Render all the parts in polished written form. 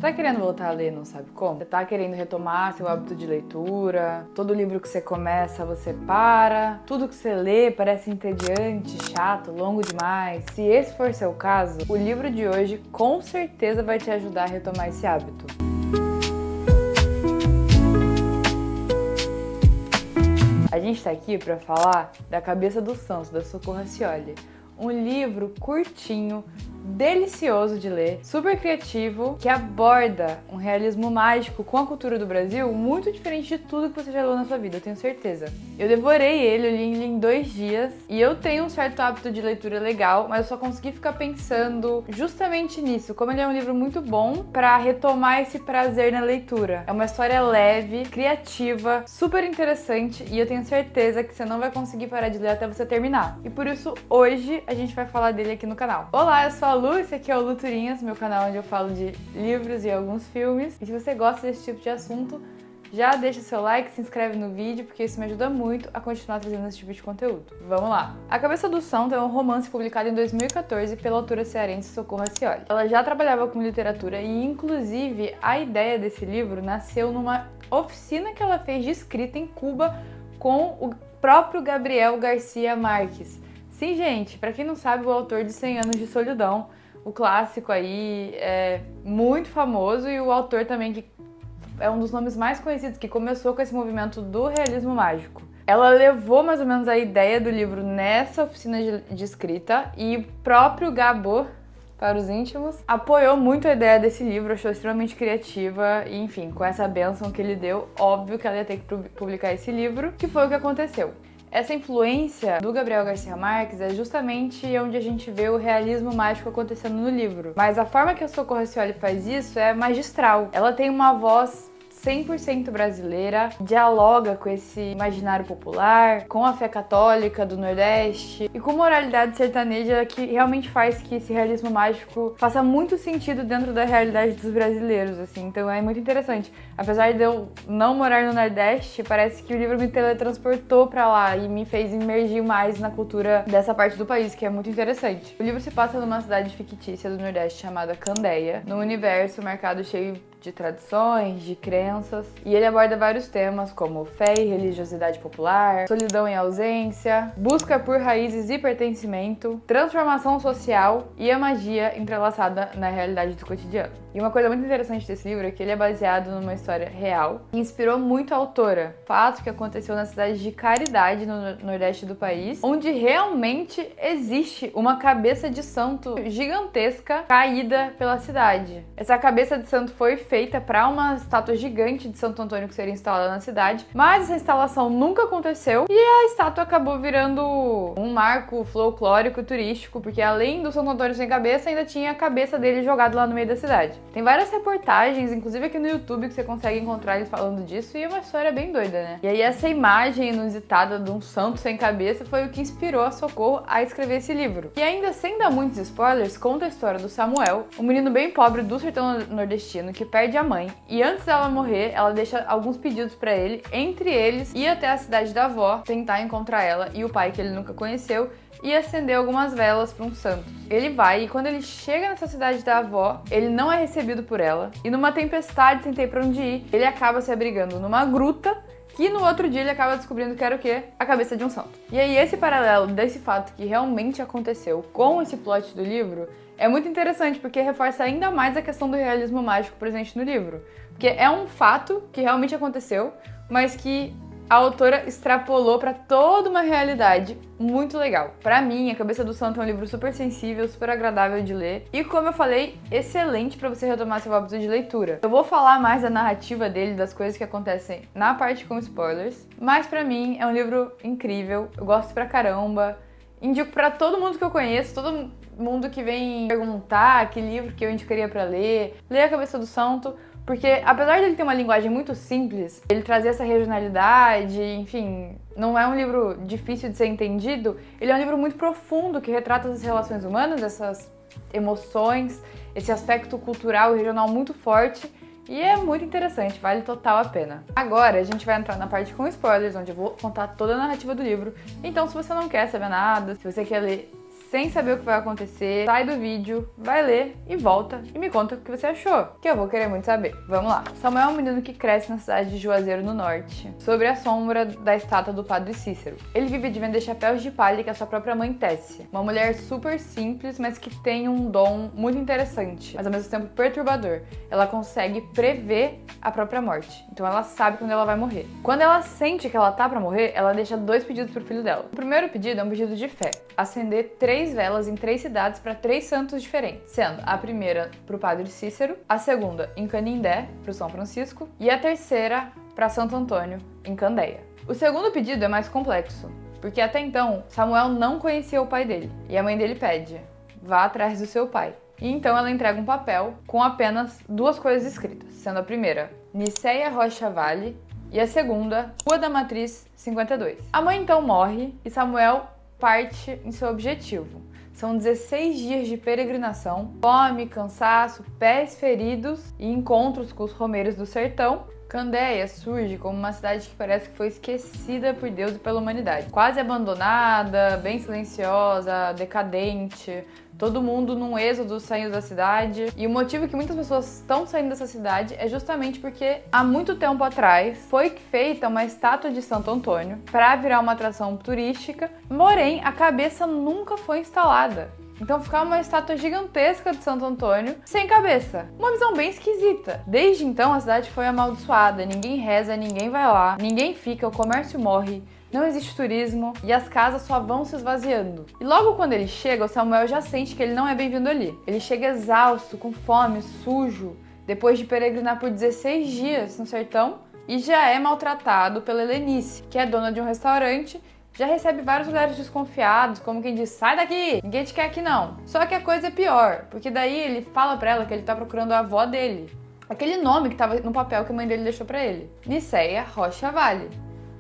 Tá querendo voltar a ler e não sabe como? Você tá querendo retomar seu hábito de leitura? Todo livro que você começa, você para? Tudo que você lê parece entediante, chato, longo demais? Se esse for seu caso, o livro de hoje com certeza vai te ajudar a retomar esse hábito. A gente tá aqui para falar da Cabeça do Santo, da Socorro Racioli. Um livro curtinho, delicioso de ler, super criativo, que aborda um realismo mágico com a cultura do Brasil muito diferente de tudo que você já leu na sua vida, eu tenho certeza. Eu devorei ele, eu li ele em 2 dias, e eu tenho um certo hábito de leitura legal, mas eu só consegui ficar pensando justamente nisso, como ele é um livro muito bom para retomar esse prazer na leitura. É uma história leve, criativa, super interessante, e eu tenho certeza que você não vai conseguir parar de ler até você terminar. E por isso, hoje, a gente vai falar dele aqui no canal. Olá, eu sou a Lu, esse aqui é o Luturinhas, meu canal onde eu falo de livros e alguns filmes. E se você gosta desse tipo de assunto, já deixa seu like, se inscreve no vídeo, porque isso me ajuda muito a continuar trazendo esse tipo de conteúdo. Vamos lá! A Cabeça do Santo é um romance publicado em 2014 pela autora cearense Socorro Racioli. Ela já trabalhava com literatura e, inclusive, a ideia desse livro nasceu numa oficina que ela fez de escrita em Cuba com o próprio Gabriel Garcia Marques. Sim, gente, pra quem não sabe, o autor de 100 Anos de Solidão, o clássico aí, é muito famoso, e o autor também que é um dos nomes mais conhecidos, que começou com esse movimento do realismo mágico. Ela levou mais ou menos a ideia do livro nessa oficina de escrita, e o próprio Gabo, para os íntimos, apoiou muito a ideia desse livro, achou extremamente criativa, e enfim, com essa bênção que ele deu, óbvio que ela ia ter que publicar esse livro, que foi o que aconteceu. Essa influência do Gabriel Garcia Marques é justamente onde a gente vê o realismo mágico acontecendo no livro. Mas a forma que a Socorro Racioli faz isso é magistral. Ela tem uma voz 100% brasileira, dialoga com esse imaginário popular, com a fé católica do Nordeste e com moralidade sertaneja que realmente faz que esse realismo mágico faça muito sentido dentro da realidade dos brasileiros, assim. Então é muito interessante. Apesar de eu não morar no Nordeste, parece que o livro me teletransportou pra lá e me fez imergir mais na cultura dessa parte do país, que é muito interessante. O livro se passa numa cidade fictícia do Nordeste chamada Candeia, num universo marcado cheio de tradições, de crenças, e ele aborda vários temas como fé e religiosidade popular, solidão e ausência, busca por raízes e pertencimento, transformação social e a magia entrelaçada na realidade do cotidiano. E uma coisa muito interessante desse livro é que ele é baseado numa história real que inspirou muito a autora. Fato que aconteceu na cidade de Caridade, no nordeste do país, onde realmente existe uma cabeça de santo gigantesca caída pela cidade. Essa cabeça de santo foi feita para uma estátua gigante de Santo Antônio que seria instalada na cidade, mas essa instalação nunca aconteceu e a estátua acabou virando um marco folclórico e turístico, porque além do Santo Antônio sem cabeça, ainda tinha a cabeça dele jogada lá no meio da cidade. Tem várias reportagens, inclusive aqui no YouTube, que você consegue encontrar eles falando disso, e é uma história bem doida, né? E aí essa imagem inusitada de um santo sem cabeça foi o que inspirou a Socorro a escrever esse livro. E ainda sem dar muitos spoilers, conta a história do Samuel, um menino bem pobre do sertão nordestino que perde a mãe, e antes dela morrer, ela deixa alguns pedidos pra ele, entre eles ir até a cidade da avó, tentar encontrar ela e o pai que ele nunca conheceu, e acender algumas velas para um santo. Ele vai, e quando ele chega nessa cidade da avó, ele não é recebido por ela, e numa tempestade sem ter pra onde ir, ele acaba se abrigando numa gruta, que no outro dia ele acaba descobrindo que era o quê? A cabeça de um santo. E aí esse paralelo desse fato que realmente aconteceu com esse plot do livro é muito interessante, porque reforça ainda mais a questão do realismo mágico presente no livro. Porque é um fato que realmente aconteceu, mas que a autora extrapolou para toda uma realidade muito legal. Para mim, A Cabeça do Santo é um livro super sensível, super agradável de ler e, como eu falei, excelente para você retomar seu hábito de leitura. Eu vou falar mais da narrativa dele, das coisas que acontecem na parte com spoilers, mas para mim é um livro incrível, eu gosto pra caramba, indico para todo mundo que eu conheço, todo mundo que vem perguntar que livro que eu indicaria para ler, A Cabeça do Santo. Porque, apesar dele ter uma linguagem muito simples, ele trazer essa regionalidade, enfim, não é um livro difícil de ser entendido, ele é um livro muito profundo, que retrata as relações humanas, essas emoções, esse aspecto cultural e regional muito forte, e é muito interessante, vale total a pena. Agora a gente vai entrar na parte com spoilers, onde eu vou contar toda a narrativa do livro, então se você não quer saber nada, se você quer ler sem saber o que vai acontecer, sai do vídeo, vai ler e volta e me conta o que você achou, que eu vou querer muito saber. Vamos lá. Samuel é um menino que cresce na cidade de Juazeiro, no norte, sobre a sombra da estátua do Padre Cícero. Ele vive de vender chapéus de palha que a sua própria mãe tece. Uma mulher super simples, mas que tem um dom muito interessante, mas ao mesmo tempo perturbador. Ela consegue prever a própria morte, então ela sabe quando ela vai morrer. Quando ela sente que ela tá pra morrer, ela deixa 2 pedidos pro filho dela. O primeiro pedido é um pedido de fé: acender 3 velas em 3 cidades para 3 santos diferentes, sendo a primeira pro Padre Cícero, a segunda em Canindé, pro São Francisco, e a terceira para Santo Antônio, em Candeia. O segundo pedido é mais complexo, porque até então Samuel não conhecia o pai dele, e a mãe dele pede: vá atrás do seu pai. E então ela entrega um papel com apenas 2 coisas escritas, sendo a primeira Niceia Rocha Vale e a segunda Rua da Matriz 52. A mãe então morre e Samuel parte em seu objetivo. São 16 dias de peregrinação, fome, cansaço, pés feridos e encontros com os romeiros do sertão. Candeia surge como uma cidade que parece que foi esquecida por Deus e pela humanidade. Quase abandonada, bem silenciosa, decadente, todo mundo num êxodo saindo da cidade. E o motivo que muitas pessoas estão saindo dessa cidade é justamente porque há muito tempo atrás foi feita uma estátua de Santo Antônio para virar uma atração turística, porém a cabeça nunca foi instalada. Então ficava uma estátua gigantesca de Santo Antônio sem cabeça. Uma visão bem esquisita. Desde então a cidade foi amaldiçoada, ninguém reza, ninguém vai lá, ninguém fica, o comércio morre, não existe turismo e as casas só vão se esvaziando. E logo quando ele chega, o Samuel já sente que ele não é bem-vindo ali. Ele chega exausto, com fome, sujo, depois de peregrinar por 16 dias no sertão, e já é maltratado pela Helenice, que é dona de um restaurante. Já recebe vários olhares desconfiados, como quem diz: sai daqui, ninguém te quer aqui não. Só que a coisa é pior, porque daí ele fala pra ela que ele tá procurando a avó dele. Aquele nome que tava no papel que a mãe dele deixou pra ele. Niceia Rocha Vale.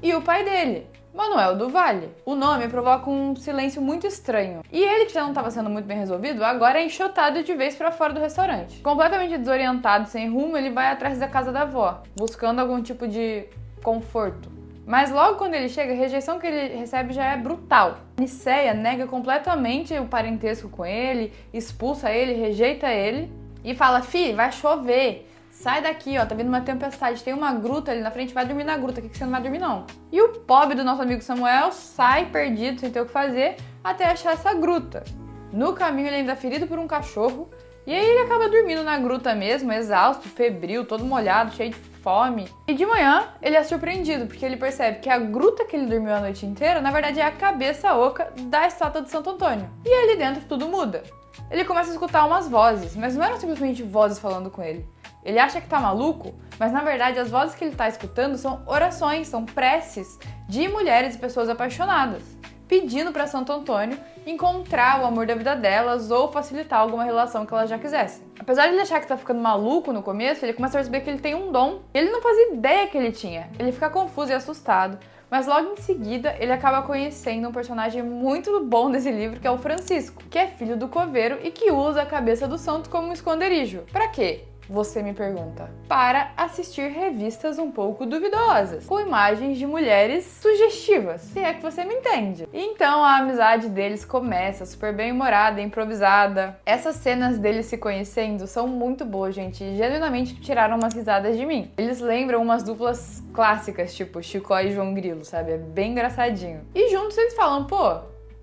E o pai dele, Manuel do Vale. O nome provoca um silêncio muito estranho. E ele, que já não estava sendo muito bem resolvido, agora é enxotado de vez pra fora do restaurante. Completamente desorientado, sem rumo, ele vai atrás da casa da avó, buscando algum tipo de conforto. Mas logo quando ele chega, a rejeição que ele recebe já é brutal. Niceia nega completamente o parentesco com ele, expulsa ele, rejeita ele e fala: fi, vai chover, sai daqui, ó, tá vindo uma tempestade, tem uma gruta ali na frente, vai dormir na gruta, aqui que você não vai dormir não. E o pobre do nosso amigo Samuel sai perdido, sem ter o que fazer, até achar essa gruta. No caminho ele ainda é ferido por um cachorro, e aí ele acaba dormindo na gruta mesmo, exausto, febril, todo molhado, cheio de fome. E de manhã ele é surpreendido, porque ele percebe que a gruta que ele dormiu a noite inteira, na verdade é a cabeça oca da estátua de Santo Antônio. E ali dentro tudo muda. Ele começa a escutar umas vozes, mas não eram simplesmente vozes falando com ele. Ele acha que tá maluco, mas na verdade as vozes que ele tá escutando são orações, são preces de mulheres e pessoas apaixonadas, pedindo para Santo Antônio encontrar o amor da vida delas ou facilitar alguma relação que elas já quisessem. Apesar de ele achar que tá ficando maluco no começo, ele começa a perceber que ele tem um dom. Ele não fazia ideia que ele tinha. Ele fica confuso e assustado, mas logo em seguida ele acaba conhecendo um personagem muito bom desse livro, que é o Francisco, que é filho do coveiro e que usa a cabeça do santo como um esconderijo. Pra quê? Você me pergunta. Para assistir revistas um pouco duvidosas, com imagens de mulheres sugestivas, se é que você me entende. Então a amizade deles começa super bem humorada, improvisada. Essas cenas deles se conhecendo são muito boas, gente, e genuinamente tiraram umas risadas de mim. Eles lembram umas duplas clássicas, tipo Chicó e João Grilo, sabe? É bem engraçadinho. E juntos eles falam: pô,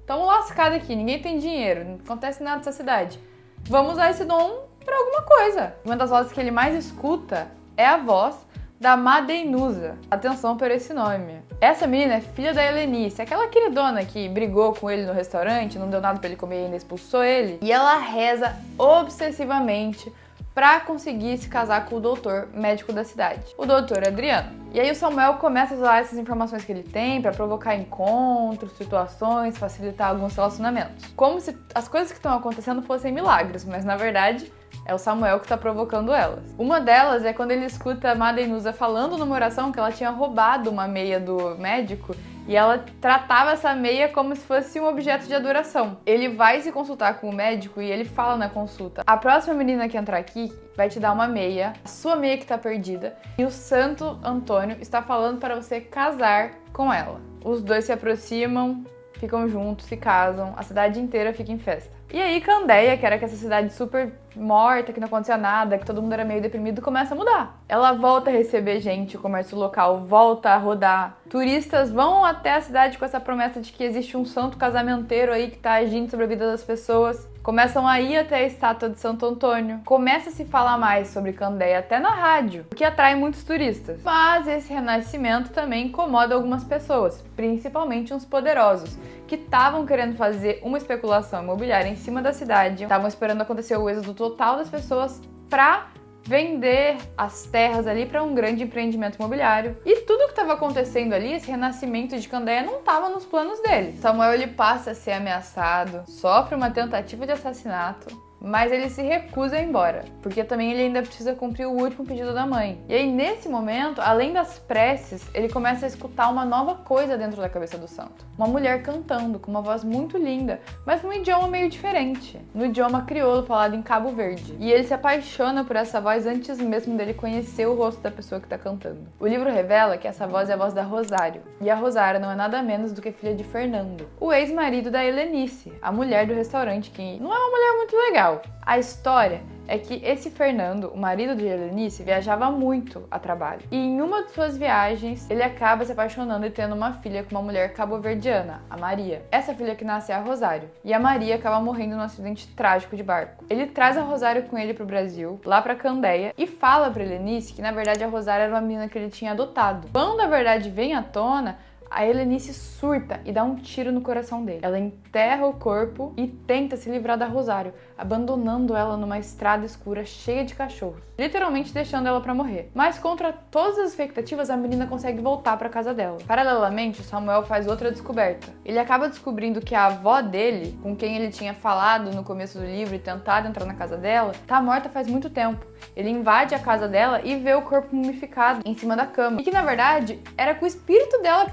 tamo lascado aqui, ninguém tem dinheiro, não acontece nada nessa cidade. Vamos usar esse dom pra alguma coisa. Uma das vozes que ele mais escuta é a voz da Madeinusa. Atenção por esse nome. Essa menina é filha da Helenice, aquela queridona que brigou com ele no restaurante, não deu nada pra ele comer e ainda expulsou ele. E ela reza obsessivamente pra conseguir se casar com o doutor médico da cidade, o doutor Adriano. E aí o Samuel começa a usar essas informações que ele tem pra provocar encontros, situações, facilitar alguns relacionamentos. Como se as coisas que estão acontecendo fossem milagres, mas na verdade é o Samuel que tá provocando elas. Uma delas é quando ele escuta a Madeinusa falando numa oração que ela tinha roubado uma meia do médico e ela tratava essa meia como se fosse um objeto de adoração. Ele vai se consultar com o médico e ele fala na consulta: a próxima menina que entrar aqui vai te dar uma meia, a sua meia que tá perdida, e o Santo Antônio está falando para você casar com ela. Os dois se aproximam, ficam juntos, se casam, a cidade inteira fica em festa. E aí Candeia, que era essa cidade super morta, que não acontecia nada, que todo mundo era meio deprimido, começa a mudar. Ela volta a receber gente, o comércio local volta a rodar. Turistas vão até a cidade com essa promessa de que existe um santo casamenteiro aí que tá agindo sobre a vida das pessoas. Começam a ir até a estátua de Santo Antônio. Começa a se falar mais sobre Candeia até na rádio, o que atrai muitos turistas. Mas esse renascimento também incomoda algumas pessoas, principalmente uns poderosos, que estavam querendo fazer uma especulação imobiliária em cima da cidade, estavam esperando acontecer o êxodo total das pessoas para vender as terras ali para um grande empreendimento imobiliário. E tudo que estava acontecendo ali, esse renascimento de Candeia, não estava nos planos dele. Samuel ele passa a ser ameaçado, sofre uma tentativa de assassinato, mas ele se recusa a ir embora, porque também ele ainda precisa cumprir o último pedido da mãe. E aí, nesse momento, além das preces, ele começa a escutar uma nova coisa dentro da cabeça do santo. Uma mulher cantando, com uma voz muito linda, mas num idioma meio diferente, no idioma crioulo falado em Cabo Verde. E ele se apaixona por essa voz antes mesmo dele conhecer o rosto da pessoa que está cantando. O livro revela que essa voz é a voz da Rosário, e a Rosário não é nada menos do que filha de Fernando, o ex-marido da Helenice, a mulher do restaurante, que não é uma mulher muito legal. A história é que esse Fernando, o marido de Helenice, viajava muito a trabalho. E em uma de suas viagens, ele acaba se apaixonando e tendo uma filha com uma mulher cabo-verdiana, a Maria. Essa filha que nasce é a Rosário. E a Maria acaba morrendo num acidente trágico de barco. Ele traz a Rosário com ele pro Brasil, lá pra Candeia, e fala pra Helenice que na verdade a Rosário era uma menina que ele tinha adotado. Quando a verdade vem à tona, a Helenice surta e dá um tiro no coração dele. Ela enterra o corpo e tenta se livrar da Rosário, abandonando ela numa estrada escura cheia de cachorros, literalmente deixando ela pra morrer. Mas contra todas as expectativas, a menina consegue voltar pra casa dela. Paralelamente, Samuel faz outra descoberta. Ele acaba descobrindo que a avó dele, com quem ele tinha falado no começo do livro e tentado entrar na casa dela, tá morta faz muito tempo. Ele invade a casa dela e vê o corpo mumificado em cima da cama. E que, na verdade, era com o espírito dela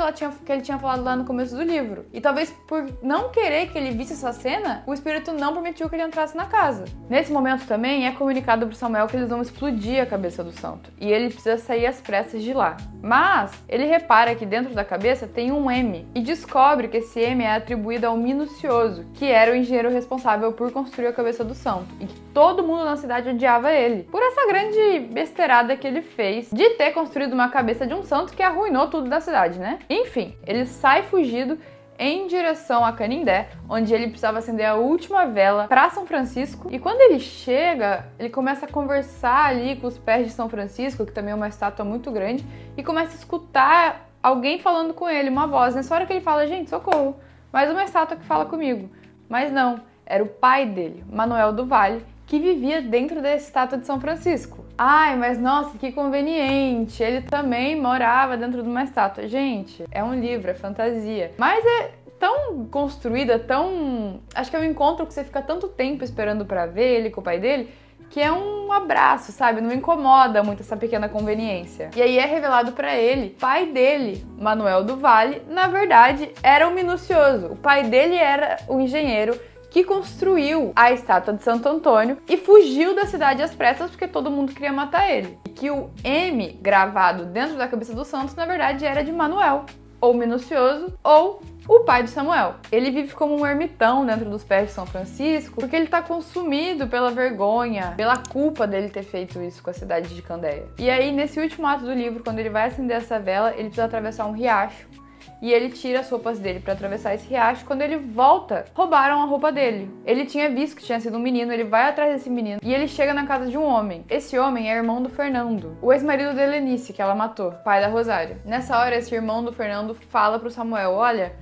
que ele tinha falado lá no começo do livro. E talvez por não querer que ele visse essa cena, o espírito não permitiu que ele entrasse na casa. Nesse momento também é comunicado pro Samuel que eles vão explodir a cabeça do santo. E ele precisa sair às pressas de lá. Mas ele repara que dentro da cabeça tem um M. E descobre que esse M é atribuído ao Minucioso, que era o engenheiro responsável por construir a cabeça do santo. E que todo mundo na cidade odiava ele. Por essa grande besteirada que ele fez de ter construído uma cabeça de um santo que arruinou tudo da cidade, né? Enfim, ele sai fugido em direção a Canindé, onde ele precisava acender a última vela para São Francisco. E quando ele chega, ele começa a conversar ali com os pés de São Francisco, que também é uma estátua muito grande, e começa a escutar alguém falando com ele, uma voz. Nessa hora que ele fala, gente, socorro, mais uma estátua que fala comigo. Mas não, era o pai dele, Manuel do Vale, que vivia dentro da estátua de São Francisco. Ai, mas nossa, que conveniente, ele também morava dentro de uma estátua. Gente, é um livro, é fantasia. Mas é tão construída, tão... Acho que é um encontro que você fica tanto tempo esperando pra ver ele com o pai dele, que é um abraço, sabe? Não incomoda muito essa pequena conveniência. E aí é revelado pra ele, o pai dele, Manuel do Vale, na verdade, era o Minucioso. O pai dele era o engenheiro que construiu a estátua de Santo Antônio e fugiu da cidade às pressas porque todo mundo queria matar ele. E que o M gravado dentro da cabeça do santo, na verdade, era de Manuel, ou Minucioso, ou o pai de Samuel. Ele vive como um ermitão dentro dos pés de São Francisco porque ele tá consumido pela vergonha, pela culpa dele ter feito isso com a cidade de Candeia. E aí, nesse último ato do livro, quando ele vai acender essa vela, ele precisa atravessar um riacho. E ele tira as roupas dele para atravessar esse riacho. Quando ele volta, roubaram a roupa dele. Ele tinha visto que tinha sido um menino, ele vai atrás desse menino e ele chega na casa de um homem. Esse homem é irmão do Fernando, o ex-marido da Helenice, que ela matou, pai da Rosário. Nessa hora, esse irmão do Fernando fala pro Samuel, olha,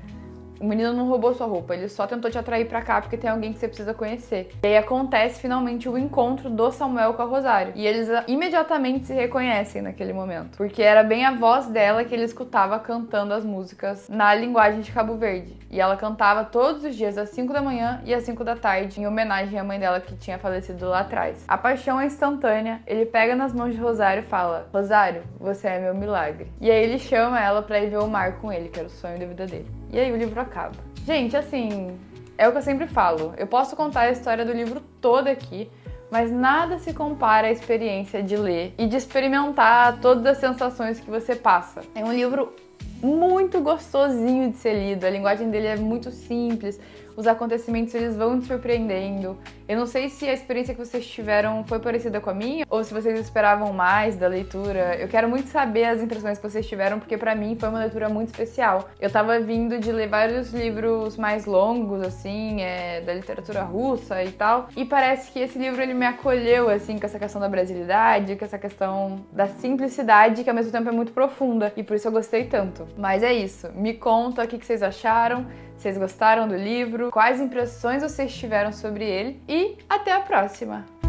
o menino não roubou sua roupa, ele só tentou te atrair pra cá porque tem alguém que você precisa conhecer. E aí acontece finalmente o encontro do Samuel com a Rosário. E eles imediatamente se reconhecem naquele momento. Porque era bem a voz dela que ele escutava cantando as músicas na linguagem de Cabo Verde. E ela cantava todos os dias às 5 da manhã e às 5 da tarde, em homenagem à mãe dela que tinha falecido lá atrás. A paixão é instantânea, ele pega nas mãos de Rosário e fala, Rosário, você é meu milagre. E aí ele chama ela pra ir ver o mar com ele, que era o sonho da vida dele. E aí o livro acaba. Gente, assim, é o que eu sempre falo. Eu posso contar a história do livro toda aqui, mas nada se compara à experiência de ler e de experimentar todas as sensações que você passa. É um livro muito gostosinho de ser lido, a linguagem dele é muito simples, os acontecimentos eles vão te surpreendendo. Eu não sei se a experiência que vocês tiveram foi parecida com a minha, ou se vocês esperavam mais da leitura. Eu quero muito saber as impressões que vocês tiveram, porque pra mim foi uma leitura muito especial. Eu tava vindo de ler vários livros mais longos, assim, da literatura russa e tal, e parece que esse livro ele me acolheu, assim, com essa questão da brasilidade, com essa questão da simplicidade, que ao mesmo tempo é muito profunda, e por isso eu gostei tanto. Mas é isso, me conta o que vocês acharam, vocês gostaram do livro, quais impressões vocês tiveram sobre ele, e até a próxima!